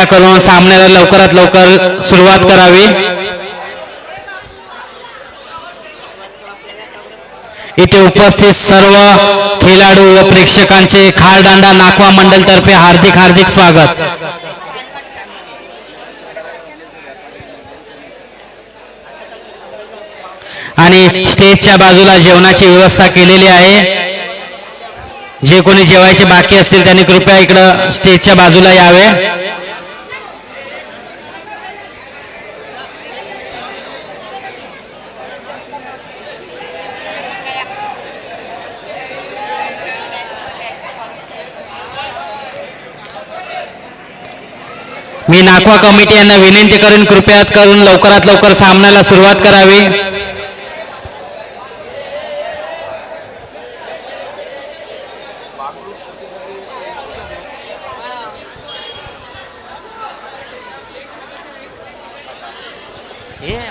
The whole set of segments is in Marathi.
करून सामन्याला लवकरात लवकर सुरुवात करावी। इथे उपस्थित सर्व खेळाडू व प्रेक्षकांचे खारदांडा नाकवा मंडल तर्फे हार्दिक हार्दिक स्वागत। आणि स्टेजच्या बाजूला जेवणाची व्यवस्था केलेली आहे। जे कोणी जेवायचे बाकी असतील त्यांनी कृपया इकडे स्टेजच्या बाजूला यावे। मी नाकवा कमिटी यांना विनंती करून कृपया करून लवकरात लवकर सामन्याला सुरुवात करावी।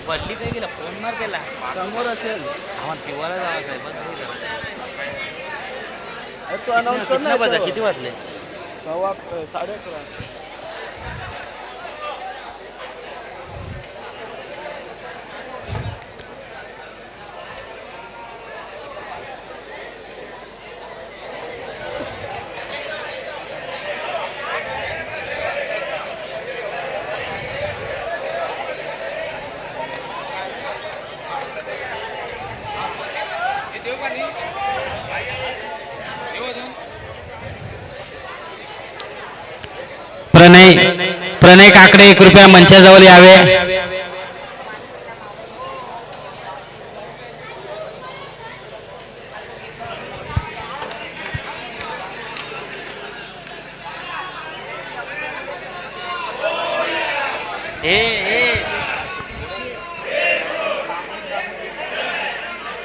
बदली काय गेला फोन मार केला समोर असेल आम्हाला पिवाला जायचं आहे बस तू अनाउन्स कर ना बजा किती वाजले 11:30 प्रणय काकडे कृपया मंचाजवळ यावे।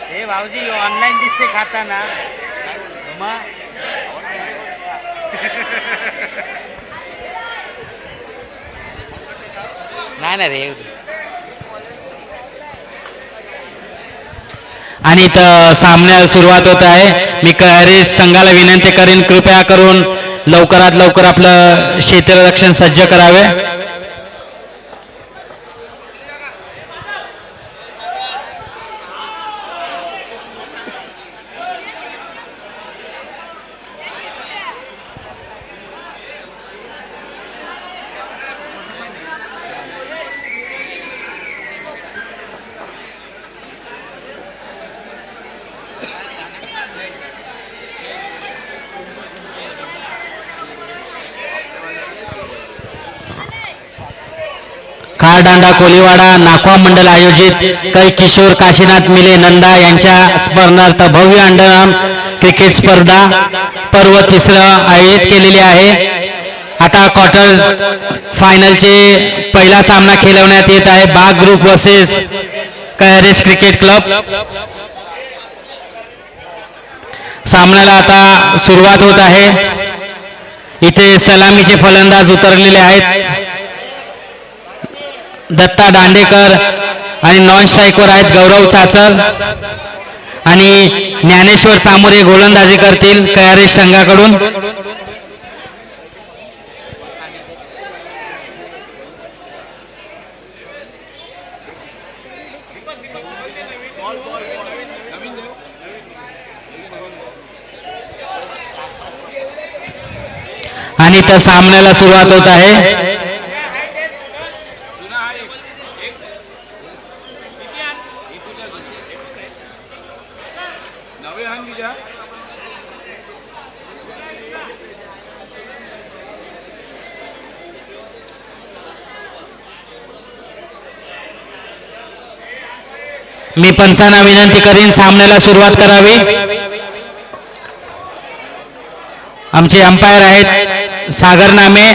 हे भाऊजी ऑनलाइन दिसते खाता ना नाही ना रे। आणि सामन्याला सुरुवात होत आहे। मी कयारी संघाला विनंती करीन कृपया करून लवकरात लवकर आपलं क्षेत्ररक्षण सज्ज करावे। खारदांडा कोलीवाडा नाकवा मंडल आयोजित कै किशोर काशीनाथ मिले नंदा यांच्या स्मरणार्थ भव्य अंडरआर्म क्रिकेट स्पर्धा पर्व 3 आयोजित केलेली आहे। आता क्वार्टर फायनलचे पहिला सामना खेळवण्यात येत आहे। बाग ग्रुप वर्सेस कयारेस क्रिकेट क्लब। सामन्याला आता सुरुवात होत आहे। इथे सलामीचे फलंदाज उतरलेले आहेत। दत्ता दांडेकर आणि नॉन स्ट्राइकवर आहेत गौरव चाचर आणि ज्ञानेश्वर चामोरे गोलंदाजी करतील कयारेश संघाकडून। आणि त्या सामन्याला सुरुवात होत आहे। मी पंचांना विनंती करीन सामन्याला सुरुवात करावी। आमचे अंपायर आहेत सागर नामे,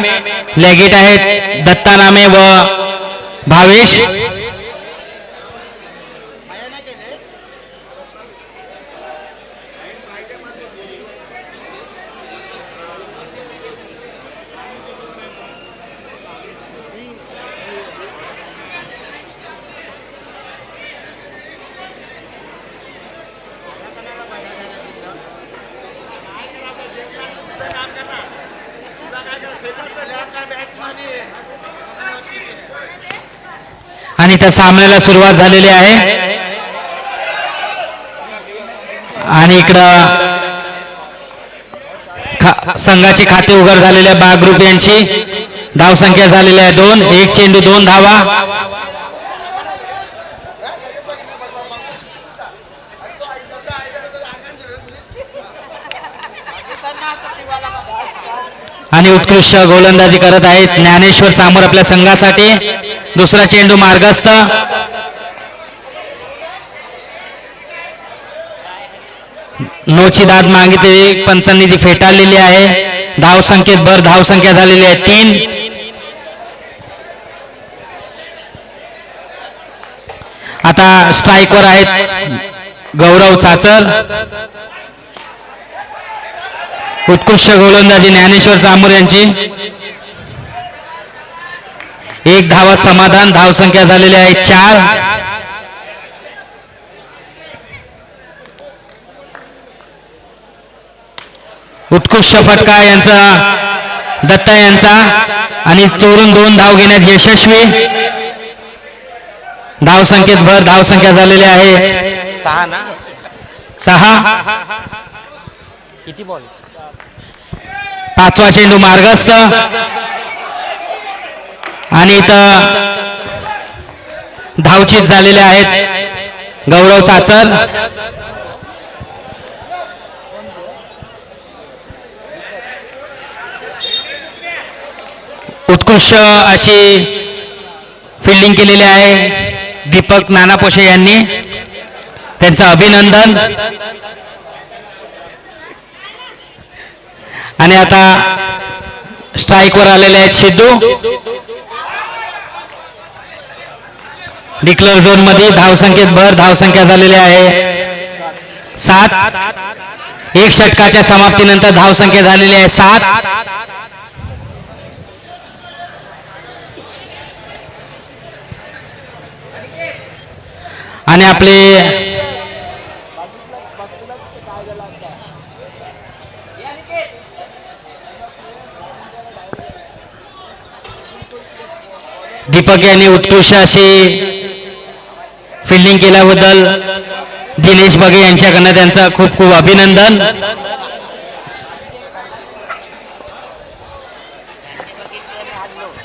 लेगेट आहेत दत्ता नामे व भावेश। काम करना तुला काय करायचं बॅट मध्ये आणि त्या सामन्याला सुरुवात झालेली आहे. आणि इकडं संघाची खाते उघड झालेल्या बा ग्रुप यांची धावसंख्या झालेली आहे 2. 1 चेंडू 2 धावा. आणि उत्कृष्ट गोलंदाजी करत आहेत ज्ञानेश्वर चामोर आपल्या संघासाठी. दुसरा चेंडू मार्गस्थ. नोची दाद मागितली पंचांनी ती फेटाळलेली आहे. धावसंख्येत भर. धावसंख्या झालेली आहे 3. आता स्ट्राईकवर आहेत गौरव चाचर. उत्कृष्ट गोलंदाजी ज्ञानेश्वर चामोर यांची. 1 धावात समाधान. धावसंख्या झालेली आहे 4. उत्कृष्ट फटका यांचा दत्ता यांचा आणि चोरून 2 धाव घेण्यात यशस्वी. धावसंख्येत भर. धावसंख्या झालेली आहे 6 ना. 6. किती बॉल. 5वा चेंडू मार्गस्थ. आणि इथं धावचीत झालेले आहेत गौरव चाचर. उत्कृष्ट अशी फिल्डिंग केलेली आहे दीपक नानापोशे यांनी. त्यांचं अभिनंदन. आणि आता स्ट्राईकवर आलेले आहेत सिद्धू. डिक्लेअर झोन मध्ये. धावसंख्येत भर. धावसंख्या झालेली आहे 7. 1 षटकाच्या समाप्तीनंतर धावसंख्या झालेली आहे 7. आणि आपले दीपक यांनी उत्कृष्ट अशी फिल्डिंग केल्याबद्दल दिनेश बगे यांच्याकडनं त्यांचं खूप खूप अभिनंदन.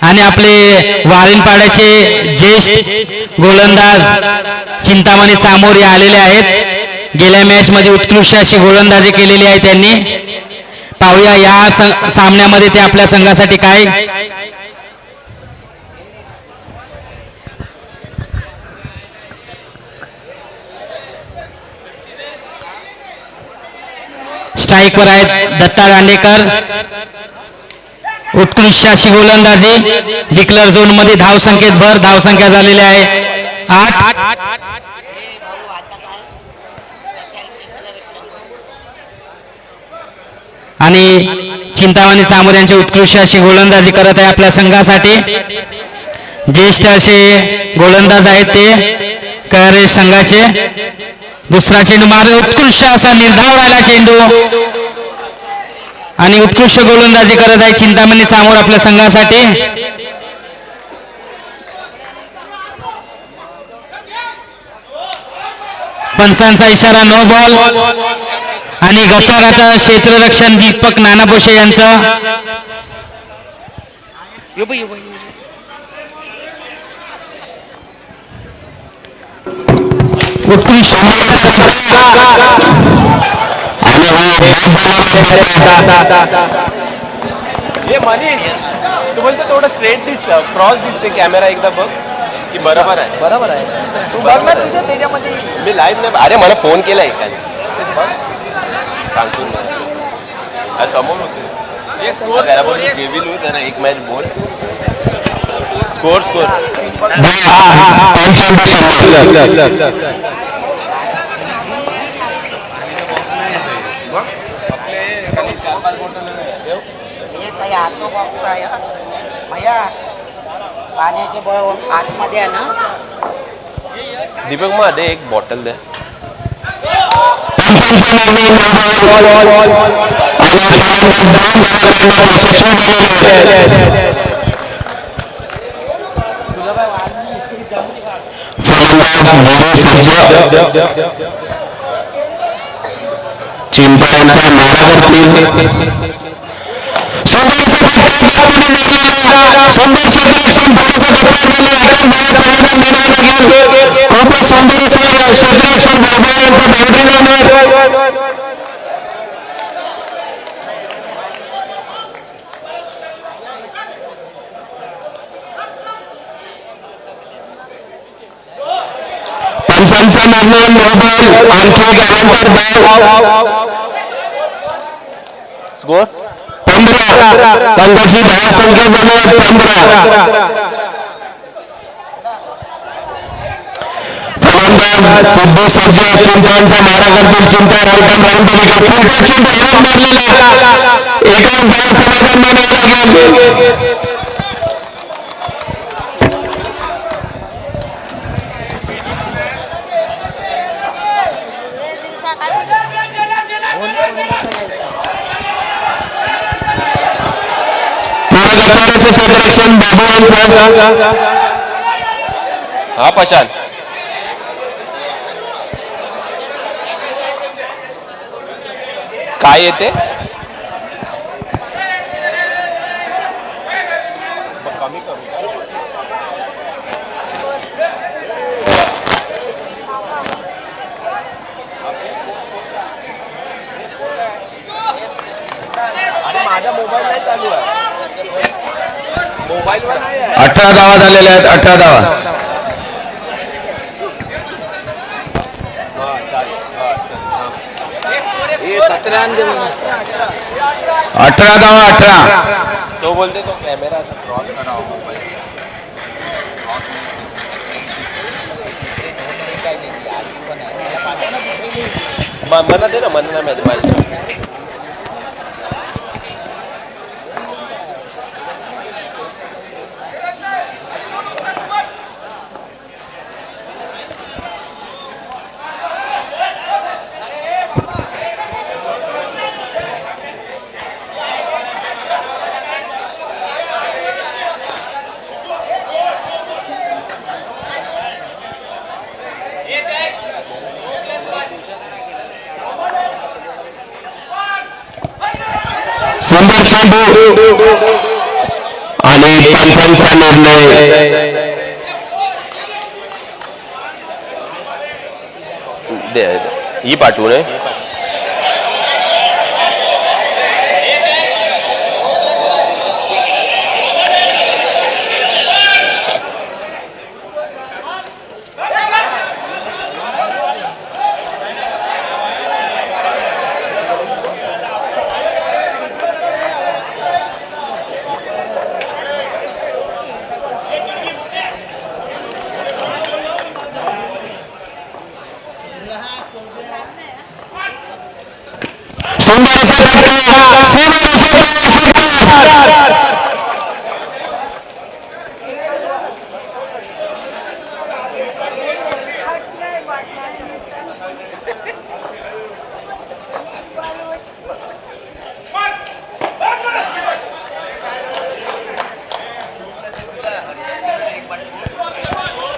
आणि आपले वारिंपाड्याचे ज्येष्ठ गोलंदाज चिंतामणी चामोर हे आलेले आहेत. गेल्या मॅच मध्ये उत्कृष्ट अशी गोलंदाजी केलेली आहे त्यांनी. पाहूया या सामन्यामध्ये ते आपल्या संघासाठी काय. स्ट्राईकवर आहेत दत्ता दांडेकर. उत्कृष्ट अशी गोलंदाजी. डिक्लेअर झोन मध्ये. धावसंख्येत भर. धावसंख्या झालेली आहे 8. आणि चिंतामणी चामोर यांची उत्कृष्ट अशी गोलंदाजी करत आहे आपल्या संघासाठी. ज्येष्ठ असे गोलंदाज आहेत ते कयारे संघाचे. दुसरा चेंडू मारे. उत्कृष्ट असा निर्धाव राहिला चेंडू. आणि उत्कृष्ट गोलंदाजी करत आहे चिंतामणी चामोर आपल्या संघासाठी. पंचांचा इशारा नो बॉल. आणि गफाराचं क्षेत्ररक्षण दीपक नानापोशे यांचं. उत्कृष्ट हे मनीष तू बोलतो थोडं स्ट्रेट दिसतं. क्रॉस दिसते. कॅमेरा एकदा बघ की बरोबर आहे. बरोबर आहे. तू बघ ना तुझ्या त्याच्यामध्ये. मी लाईव्ह नाही. अरे मला फोन केला एकाने. सांगतो ना समोर होते केविन होत ना. एक मॅच बोल. स्कोर स्कोर पाण्याचे बळ आतमध्ये आहे ना. दीपक मध्ये एक बॉटल द्या. सज्ज चिंपाड्यांचा मारा करतील सुंदर क्षेत्ररक्षण थोडंसं डोक्यावर एकाच बाळात समाधान मिळावं लागेल खूपच सुंदर असं क्षेत्ररक्षण बाबा बाउंड्री लाईनवर पंचांचा निर्णय मोबाईल आणखी गावांतर धाव स्कोर 15 संघाची धाव संख्या झाली 15 फलंदाज सिद्धू सज्ज चिंतांचा मारा करतील चिंता रायकम राऊंड विकेट फुलटा चिंता हॅट मारलेला एका बाळा समाधान मानावं लागेल क्षेत्ररक्षण बाबूरांचा हा पशान काय येते कमी करू आणि माझा मोबाईल नाही चालू आहे मोबाईलवर नाही आहे 18 धावा झालेल्या आहेत 18 धावा 18 धावा 18 तो बोलते तो कॅमेरा असा क्रॉस करावा मोबाईल मला दे ना मला नाही माहिती माझ्या सुंदर चेंडू आणि पंचांचा निर्णय ही पाठवू नये सुंदर असा फटका सीमारेषेत षटकार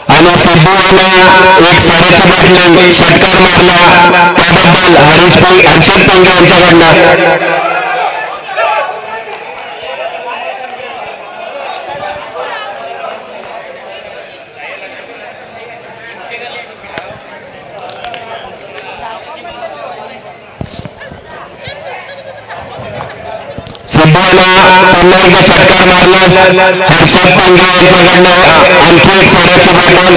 आणि सिद्धूला एक साडेची बाटली षटकार मारला त्याबद्दल हर्षद पंगे यांच्याकडनं सिद्धूला पुन्हा एकदा षटकार मारलास हर्षद पंगे यांच्याकडनं आणखी एक सोन्याची बॉटल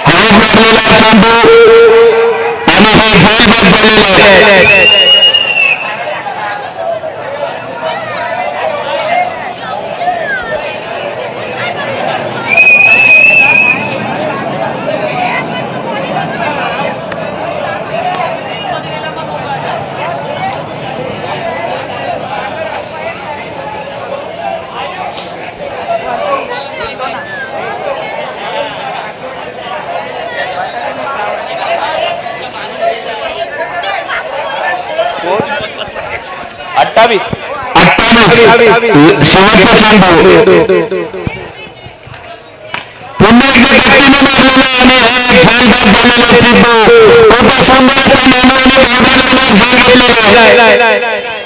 हवेत मारलेला चेंडू आणि हे झेल बाद झालेलं आहे अठ्ठावीस शेवटचा चेंडू आणि हे खेळ बाद झालेले सिद्धू खूप सुंदर असा मेंदू आणि मैदानावर खेळ घेतलेला आहे.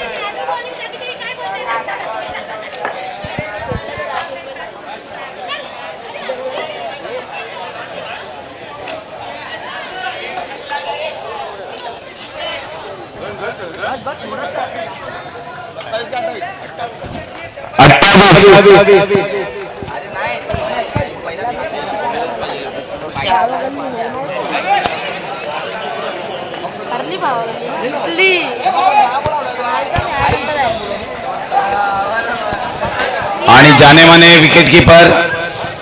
आणि जानेमाने विकेटकीपर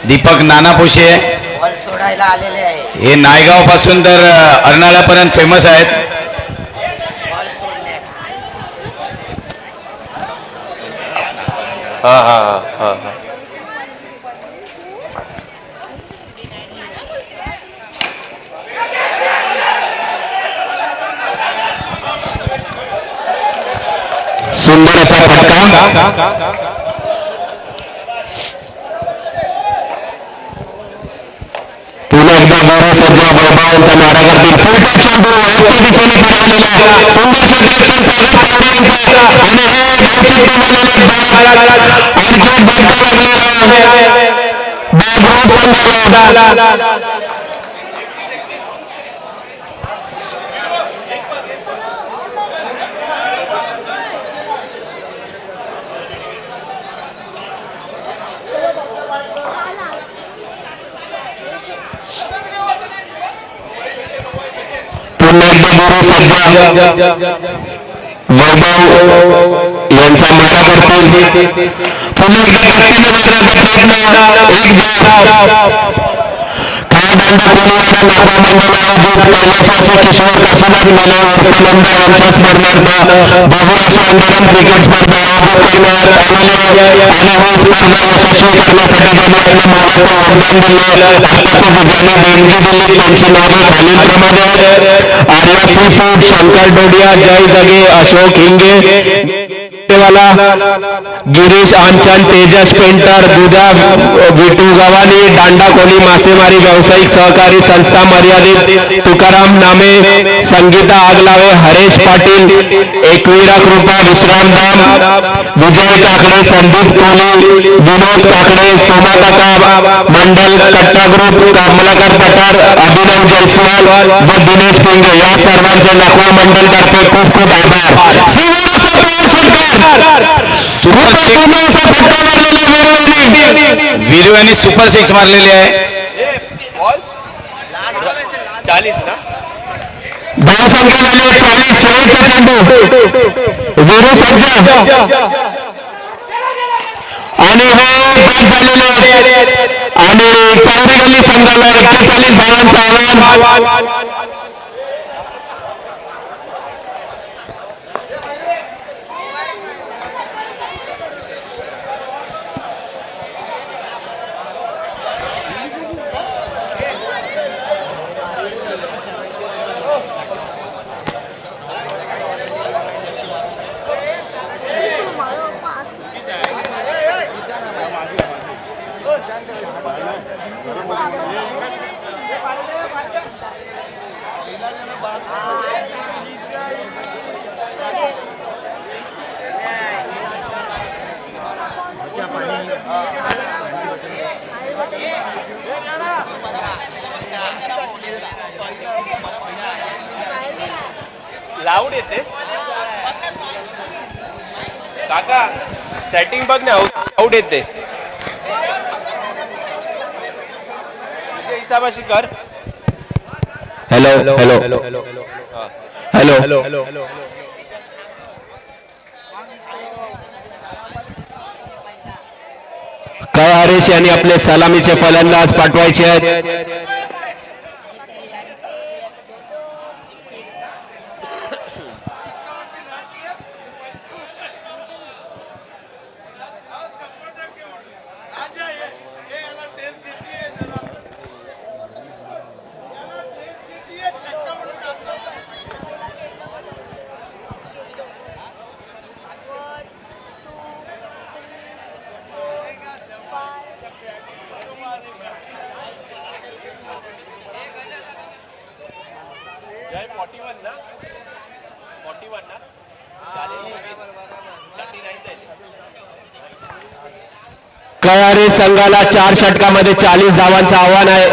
दीपक नानापोशे बॉल सोडायला आलेले आहे. हे नायगाव पासून तर अर्नाळापर्यंत फेमस आहेत. बॉल सोडण्यात हा हा हा हा. सुंदर असा फटका पुन्हा एकदा गौरव सज्जा वैभवांचा मारा करतील. फुलटा चेंडू वरच्या दिशेने फिरवलेला सुंदर क्षेत्ररक्षण सागर चांगले यांचा आणि हे धावचीत बनवलेले बॅट आणखी झटका लागलेला आहे बॅट संघाला. वैभव यांचा मारा करतील. पुन्हा एकदा गतीने मारण्याचा प्रयत्न एक धाव खेळदांडा कोलीवाडा नागवा मंडळ आयोजित कैलासाचे किशोर काशीनाथ मेले उर्फनंदा यांच्या स्मरणार्थ भव्य अशी अंतरण क्रिकेट स्पर्धा आयोजित करण्यात आलेली आहे आणि ही स्पर्धा यशस्वी करण्यासाठी ज्यांनी आपलं मोलाचं योगदान दिले अर्थातच ज्यांनी देणगी दिली त्यांची नावे खालीलप्रमाणे आहेत. आर्या सी फूड, शंकर डोडिया, जय जगे, अशोक हिंगे गिरीश आंचल, तेजस पेंटर, दुधा विटू गव्हाणी, दांडा कोली मासेमारी व्यावसायिक सहकारी संस्था मर्यादित, तुकाराम नामे, संगीता आगलावे, हरेश पाटील, एकविरा कृपा, विश्रामधाम, विजय काकडे, संदीप कोली, विनोद काकडे, सोमा काका मंडल, कट्टा ग्रुप, कमलाकर पठार, अभिनव जयस्वाल व दिनेश पिंगे या सर्वांचे नागवा मंडल तर्फे खूप खूप आभार. वीरू यांनी सुपर सिक्स मारलेली आहे. 40 ना धावसंख्या झाली 40. शेवटचा चेंडू वीरू सज्जा आणि हे बाद झालेले आणि चांगली गल्ली संघाला 41 धावांचं आव्हान. लाऊड येते काका, सेटिंग बघ ना, लाऊड येते. हिसाबाशी कर. Hello hello hello hello hello काय हरेश यांनी आपले सलामीचे फलंदाज पाठवायचे आहेत. कयारे संघाला 4 षटकामध्ये 40 धावांचं आव्हान आहे.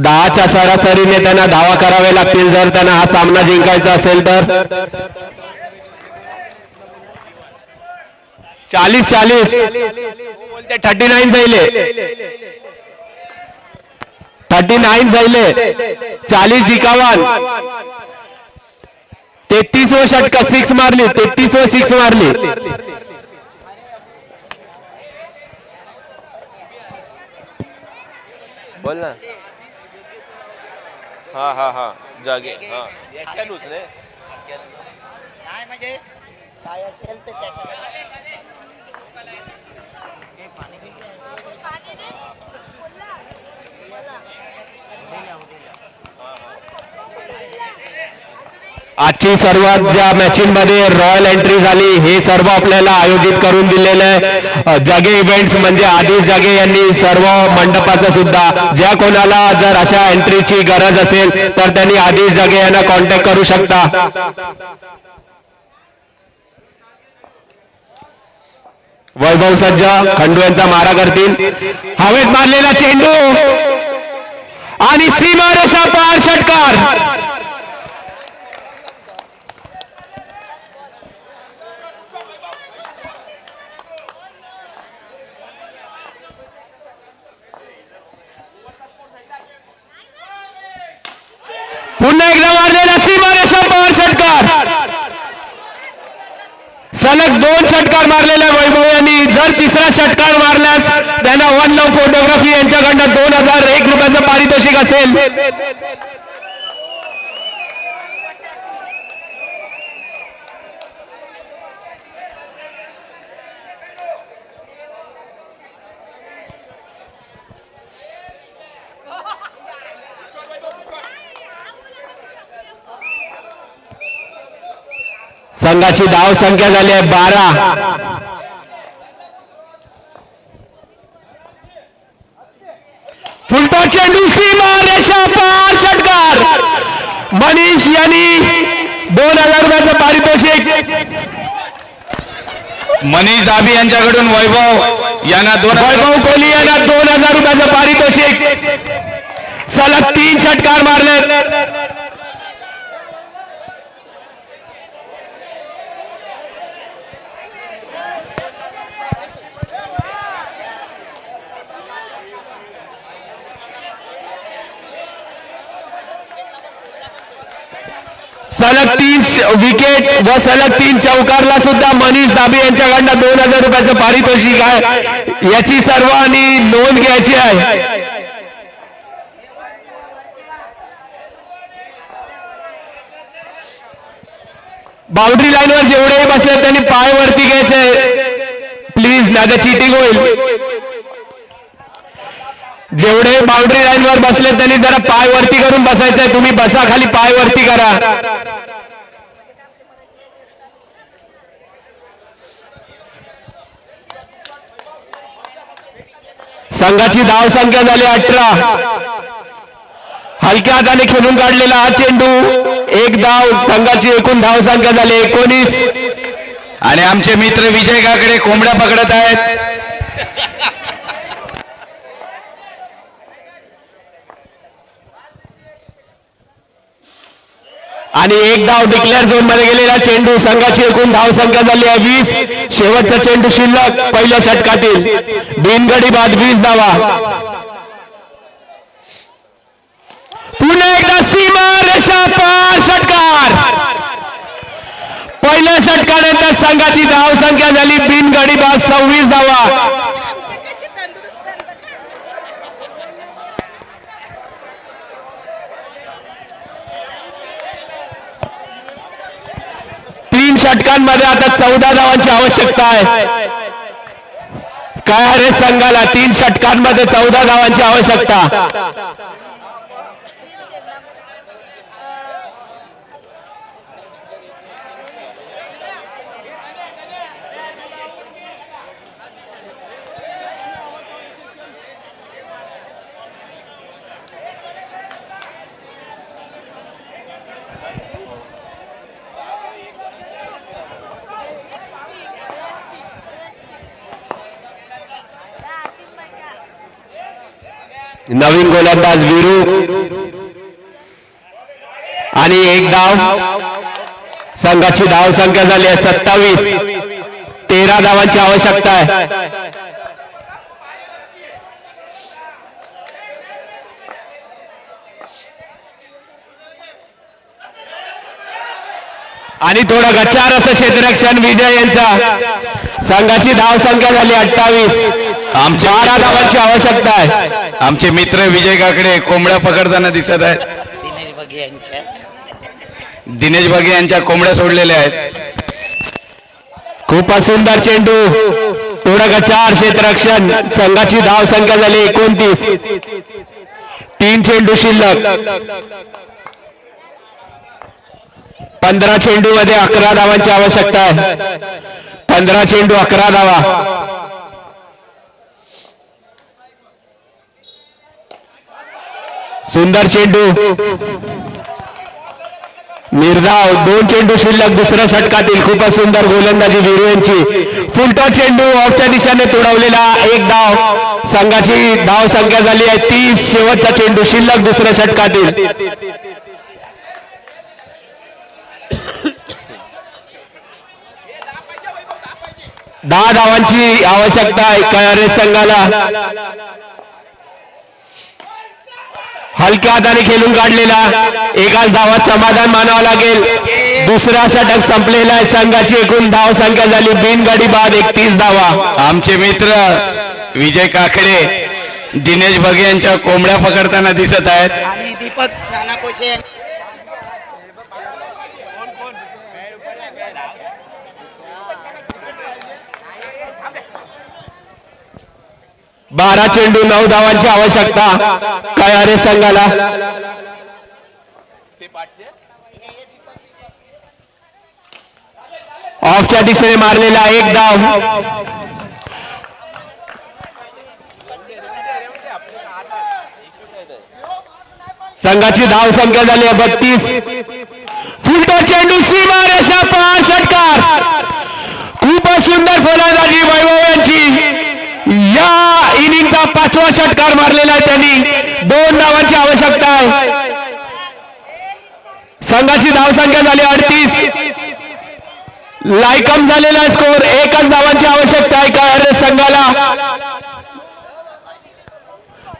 10च्या सरासरीने त्यांना धावा करावे लागतील जर त्यांना हा सामना जिंकायचा असेल तर. 40 बोलते 39 जाईले 39 जाईले 40 जिकावान. 33व षटका 6 मारली 33व 6 मारली. बोल ना. हा जागे हा याच्यानुच रे. नाही म्हणजे काय असेल ते त्याच्याकडे पाणी बिनी आहे. आजची सर्वात ज्या मॅचिंगमध्ये रॉयल एंट्री झाली हे सर्व आपल्याला आयोजित करून दिलेलं आहे जागे इव्हेंट्स म्हणजे आदिश जागे यांनी सर्व मंडपाचं सुद्धा. ज्या कोणाला जर अशा एंट्रीची गरज असेल तर त्यांनी आदिश जागे यांना कॉन्टॅक्ट करू शकता. वैभव सज्जा खंडू यांचा मारा करतील. हवेत मारलेला चेंडू आणि सीमारेषा पार षटकार. पुन्हा एकदा मारलेला सीमारेषा पार षटकार. सलग 2 षटकार मारलेल्या वैभव यांनी जर तिसरा षटकार मारल्यास त्यांना वन लव्ह फोटोग्राफी यांच्याकडनं 2001 रुपयाचं पारितोषिक असेल. संघाची धाव संख्या झाली आहे 12. फुलटॉस चेंडू सीमारेषा पार षटकार. मनीष यांनी 2000 रुपयाचं पारितोषिक. मनीष दाबी यांच्याकडून वैभव यांना वैभव कोहली यांना 2000 रुपयाचं पारितोषिक. सलग 3 षटकार मारले. सलग 3 विकेट व सलग 3 चौकारला सुद्धा मनीष दाबी यांच्याकडनं 2000 रुपयाचं पारितोषिक आहे. याची सर्वांनी नोंद घ्यायची आहे. बाउंड्री लाईनवर जेवढे बसले त्यांनी पाय वरती घ्यायचे प्लीज, नाही तर चिटिंग होईल. जेवढे बाउंड्री लाईन वर बसले त्यांनी जरा पाय वरती करून बसायचंय. तुम्ही बसा खाली, पाय वरती करा. संघाची धाव संख्या झाली 18. हलक्या हाताने खेळून काढलेला हा चेंडू 1 धाव. संघाची एकूण धाव संख्या झाली 19. आणि आमचे मित्र विजय काकडे कोंबड्या पकडत आहेत. आणि 1 धाव डिक्लेअर झोन मध्ये गेलेला चेंडू. संघाची एकूण धाव संख्या झाली आहे 20. शेवटचा चेंडू शिल्लक पहिल्या षटकातील. बिनगडी बाद 20 धावा. पुन्हा एकदा सीमारेषा पार षटकार. पहिल्या षटकानंतर संघाची धाव संख्या झाली बिनगडी बाद 26 धावा. षटकांमध्ये आता 14 धावांची आवश्यकता आहे. कयारे संघाला 3 षटकांमध्ये 14 धावांची आवश्यकता. नवीन गोलंदाज वीरू आणि एक धाव. संघाची धाव संख्या झाली आहे 27. 13 धावांची आवश्यकता आहे. आणि थोडं गच्चार असं क्षेत्ररक्षण विजय यांचा. संघाची धाव संख्या झाली 28. 12 धावांची आवश्यकता आहे. आमचे मित्र विजय काकडे कोंबड्या पकडताना दिसत आहेत. दिनेश बघे यांच्या दिनेश बघे यांच्या कोंबड्या सोडलेल्या आहेत. खूपच सुंदर चेंडू. थोडं गच्चार क्षेत्ररक्षण. संघाची धाव संख्या झाली 29. 3 चेंडू शिल्लक. 15 चेंडू मध्ये 11 धावांची आवश्यकता आहे. 15 चेंडू 11 धावा. सुंदर चेंडू. निर्धाव. 2 चेंडू शिल्लक दुसऱ्या षटकातील. खूपच सुंदर गोलंदाजी वीरू यांची. फुलटॉस चेंडू ऑफच्या दिशेने तोडवलेला. एक धाव. संघाची धाव संख्या झाली आहे 30. शेवटचा चेंडू शिल्लक दुसऱ्या षटकातील. 10 धावांची आवश्यकता आहे कयारे संघाला. हलक्या हाताने खेळून काढलेला. एकाच धावात समाधान मानावं लागेल. दुसरा षटक संपलेला आहे. संघाची एकूण धाव संख्या झाली बिनगडी बाद 31 धावा. आमचे मित्र विजय काकडे दिनेश बघे यांच्या कोंबड्या पकडताना दिसत आहेत. आणि दीपक नाना कोचे 12 चेंडू 9 धावांची आवश्यकता कयारे संघाला. ऑफच्या दिशेने मारलेला एक धाव. संघाची धाव संख्या झाली 32. फुलटॉस चेंडू सीमारेषा पार. षटकार. खूपच सुंदर फलंदाजी वैभव यांची. या इनिंगचा 5वा षटकार मारलेला आहे त्यांनी. 2 धावांची आवश्यकता आहे. संघाची धाव संख्या झाली 38. लायकम झालेला स्कोर. 1च धावांची आवश्यकता आहे कयारे संघाला.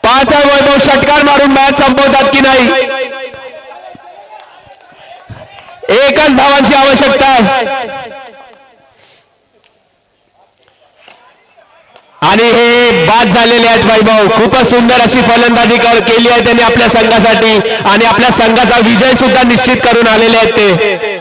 5 वैभव षटकार मारून मॅच संपवतात की नाही. 1च धावांची आवश्यकता आहे. आणि हे बाद झालेले आहेत वैभव. खूपच सुंदर अशी फलंदाजी केली आहे त्यांनी आपल्या संघासाठी. आणि आपल्या संघाचा विजय सुद्धा निश्चित करून आलेले आहेत ते.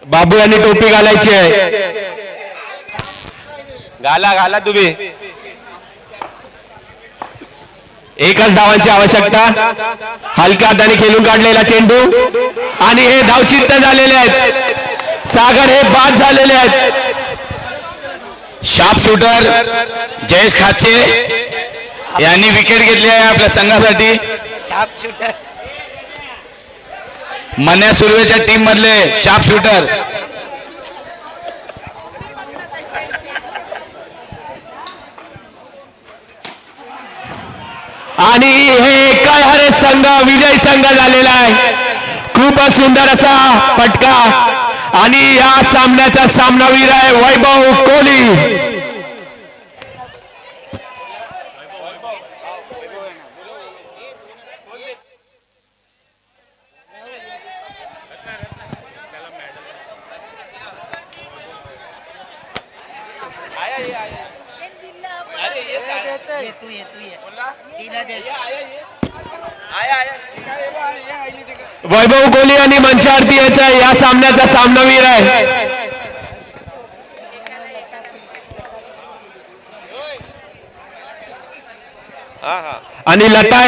बाबू यांनी टोपी घालायची आहे. घाला घाला तुम्ही. 1च धावांची आवश्यकता. हलक्या हाताने खेळून काढलेला चेंडू. आणि हे धावचित्त झालेले आहेत. सागर हे बाद झालेले आहेत. शार्प शूटर जयेश खाचे यांनी विकेट घेतली आहे आपल्या संघासाठी. शार्प शूटर मन्या सुर्वेच्या टीम मधले शार्प शूटर. आणि हे कयारे संघ विजय संघ झालेला आहे. खूपच सुंदर असा फटका. आणि या सामन्याचा सामनावीर आहे वैभव कोहली. ये तू ये तिला दे. वैभव कोहली आणि मंचावरती याचा या सामन्याचा सामनावीर आहे. आणि लता